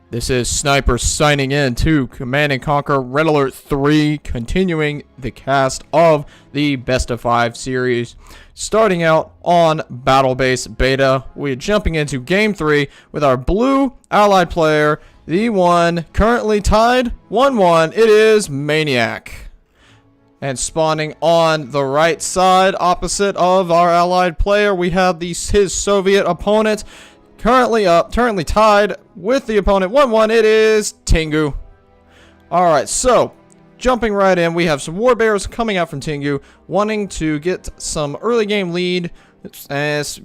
This is Sniper signing in to Command & Conquer Red Alert 3, continuing the cast of the Best of 5 series. Starting out on Battlebase Beta, we're jumping into Game 3 with our blue allied player, the one currently tied 1-1. It is Maniek. And spawning on the right side, opposite of our allied player, we have his Soviet opponent. Currently tied with the opponent 1-1. It is Tingu. Alright, so jumping right in, we have some war bears coming out from Tingu, wanting to get some early game lead as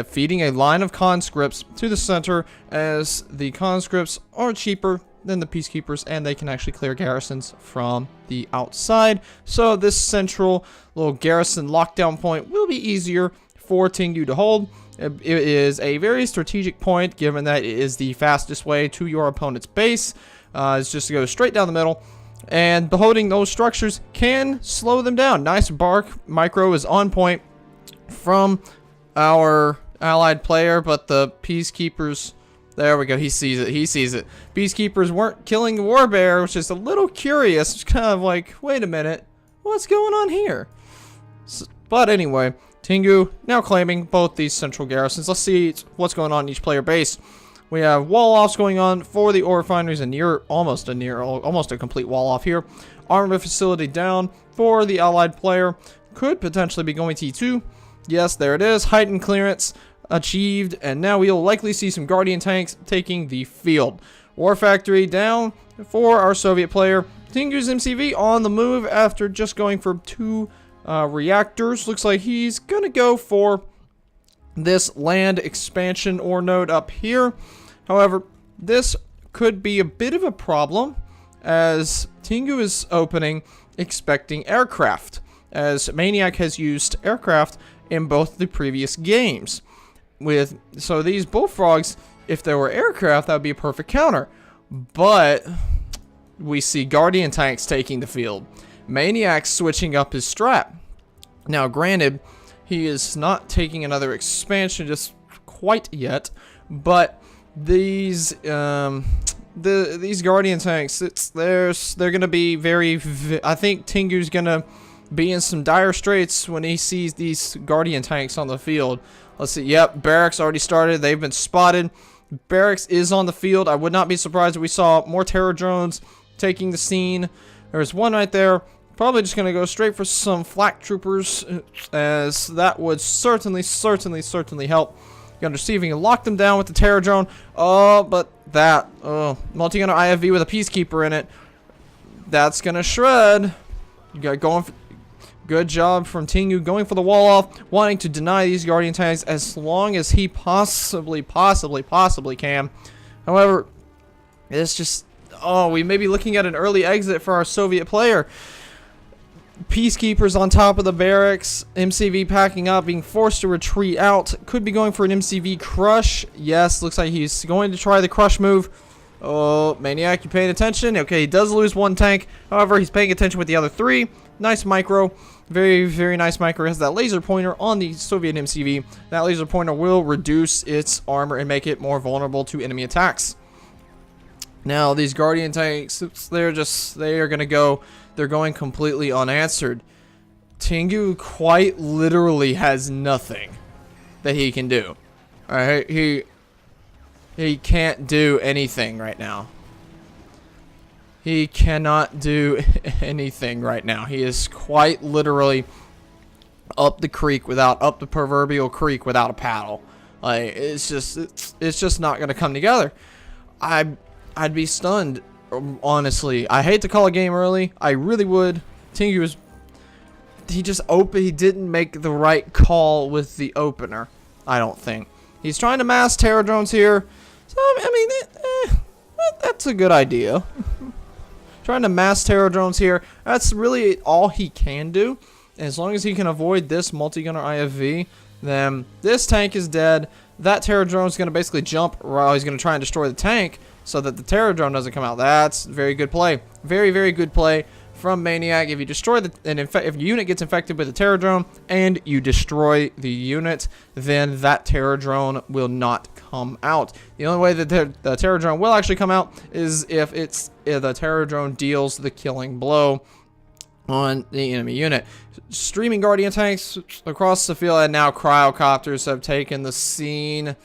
feeding a line of conscripts to the center, as the conscripts are cheaper than the peacekeepers and they can actually clear garrisons from the outside. So this central little garrison lockdown point will be easier for Tingu to hold. It is a very strategic point, given that it is the fastest way to your opponent's base. It's just to go straight down the middle, and holding those structures can slow them down. Nice bark micro is on point from our allied player, but the peacekeepers, there we go, he sees it. Peacekeepers weren't killing the war bear, which is a little curious. It's kind of like, wait a minute, what's going on here? But anyway, Tingu now claiming both these central garrisons. Let's see what's going on in each player base. We have wall offs going on for the ore refineries, and almost a complete wall off here. Armament facility down for the allied player. Could potentially be going T2. Yes, there it is. Heightened clearance achieved, and now we'll likely see some Guardian tanks taking the field. War factory down for our Soviet player. Tingu's MCV on the move after just going for 2 reactors. Looks like he's gonna go for this land expansion ore node up here. However, this could be a bit of a problem, as Tingu is opening expecting aircraft, as Maniek has used aircraft in both the previous games. So these bullfrogs, if there were aircraft, that would be a perfect counter. But we see Guardian tanks taking the field. Maniac switching up his strat. Now, granted, he is not taking another expansion just quite yet, but these Guardian tanks, they're gonna be very. I think Tingu's gonna be in some dire straits when he sees these Guardian tanks on the field. Let's see. Yep, barracks already started. They've been spotted. Barracks is on the field. I would not be surprised if we saw more terror drones taking the scene. There's one right there. Probably just going to go straight for some flak troopers, as that would certainly help. Gun receiving and lock them down with the terror drone. Oh, but that multi-gunner IFV with a peacekeeper in it, that's going to shred. You got going for, good job from Tingu going for the wall off, wanting to deny these Guardian tanks as long as he possibly can. However, it's just, we may be looking at an early exit for our Soviet player. Peacekeepers on top of the barracks, MCV packing up, being forced to retreat out. Could be going for an MCV crush. Yes, looks like he's going to try the crush move. Oh, Maniac, you paying attention? Okay, he does lose 1 tank. However, he's paying attention with the other 3. Nice micro. Very, very nice micro. It has that laser pointer on the Soviet MCV. That laser pointer will reduce its armor and make it more vulnerable to enemy attacks. Now, these Guardian tanks, they're going completely unanswered. Tingu quite literally has nothing that he can do. Alright, he can't do anything right now. He cannot do anything right now. He is quite literally up the proverbial creek without a paddle. Like, it's just not gonna come together. I'd be stunned, honestly. I hate to call a game early. I really would. Tingu he didn't make the right call with the opener, I don't think. He's trying to mass terror drones here. So, I mean, that's a good idea. Trying to mass terror drones here. That's really all he can do. As long as he can avoid this multi-gunner IFV, then this tank is dead. That terror drone is going to basically jump while he's going to try and destroy the tank, so that the terror drone doesn't come out. That's very good play. Very, very good play from Maniek. If you destroy if a unit gets infected with a terror drone and you destroy the unit, then that terror drone will not come out. The only way that the terror drone will actually come out is if the terror drone deals the killing blow on the enemy unit. Streaming Guardian tanks across the field, and now cryocopters have taken the scene.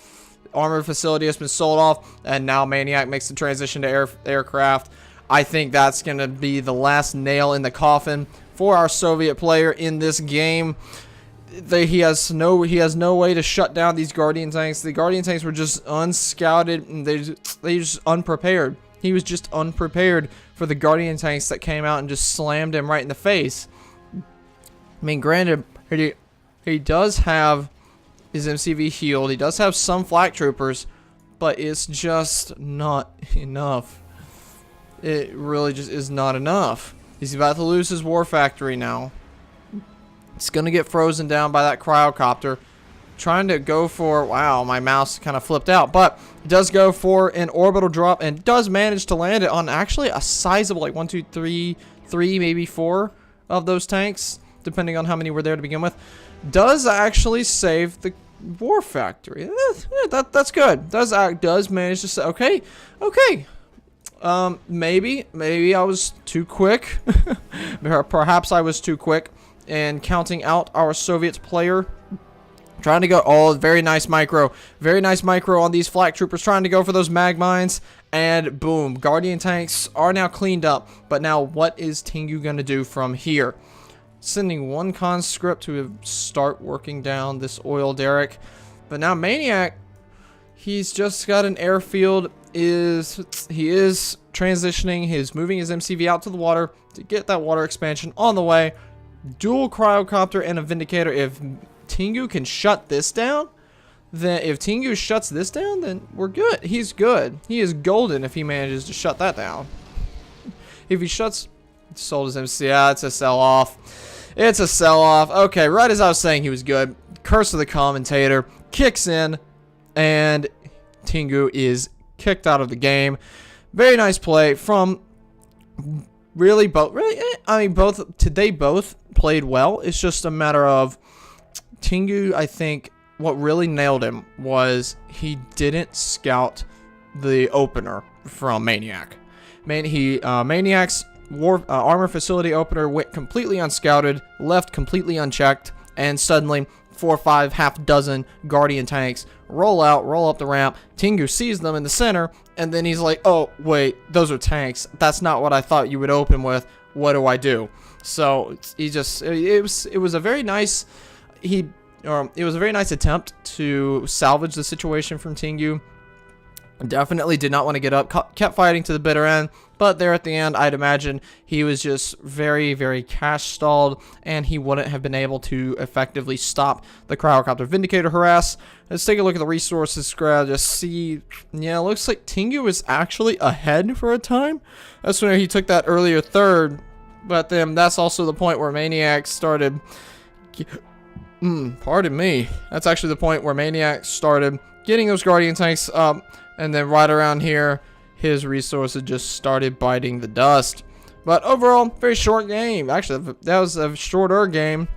Armored facility has been sold off, and now Maniek makes the transition to aircraft. I think that's going to be the last nail in the coffin for our Soviet player in this game. He has no way to shut down these Guardian tanks. The Guardian tanks were just unscouted, and they just unprepared. He was just unprepared for the Guardian tanks that came out and just slammed him right in the face. I mean, granted, he does have his MCV healed. He does have some flak troopers, but it's just not enough. It really just is not enough. He's about to lose his war factory now. It's going to get frozen down by that cryocopter. Trying to go for, wow, my mouse kind of flipped out, but he does go for an orbital drop and does manage to land it on actually a sizable, like 1, 2, 3, maybe 4 of those tanks, depending on how many were there to begin with. Does actually save the war factory. That's good. Does manage to say, okay. Maybe I was too quick. Perhaps I was too quick in counting out our Soviet player. Trying to go, very nice micro on these flak troopers, trying to go for those mag mines, and boom, Guardian tanks are now cleaned up. But now what is Tingu gonna do from here? Sending one conscript to start working down this oil derrick. But now Maniek, he's just got an airfield. He is transitioning. He's moving his MCV out to the water to get that water expansion on the way. Dual cryocopter and a Vindicator. If Tingu can shut this down, then then we're good. He's good. He is golden if he manages to shut that down. If he sold his MC. Yeah, it's a sell-off. It's a sell-off. Okay, right as I was saying he was good, Curse of the Commentator kicks in, and Tingu is kicked out of the game. Very nice play from they both played well. It's just a matter of Tingu, I think what really nailed him was he didn't scout the opener from Maniek. Maniek's armor facility opener went completely unscouted, left completely unchecked, and suddenly 4 or 5 half dozen Guardian tanks roll up the ramp. Tingu sees them in the center, and then he's like, oh wait, those are tanks. That's not what I thought you would open with. What do I do? So it was a very nice attempt to salvage the situation from Tingu. Definitely did not want to get up, kept fighting to the bitter end, but there at the end, I'd imagine he was just very, very cash stalled, and he wouldn't have been able to effectively stop the cryocopter Vindicator harass. Let's take a look at the resources scrap, just see, yeah, it looks like Tingu is actually ahead for a time. That's when he took that earlier third, but then that's also the point where Maniek started, pardon me, that's actually the point where Maniek started getting those Guardian tanks up. And then right around here, his resources just started biting the dust. But overall, very short game. Actually, that was a shorter game.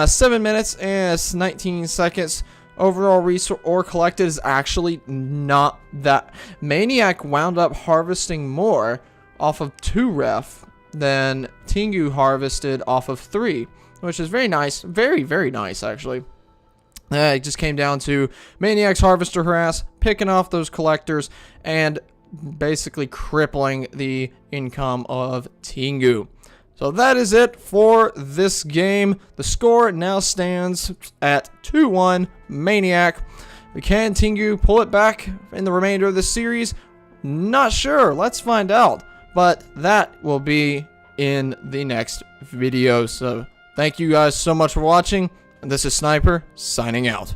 7 minutes and 19 seconds. Overall resource ore collected is actually not that. Maniek wound up harvesting more off of 2 ref than Tingu harvested off of 3. Which is very nice. Very, very nice, actually. It just came down to Maniek's harvester harass, picking off those collectors, and basically crippling the income of Tingu. So that is it for this game. The score now stands at 2-1 Maniek. Can Tingu pull it back in the remainder of the series? Not sure. Let's find out. But that will be in the next video. So thank you guys so much for watching. And this is Sniper, signing out.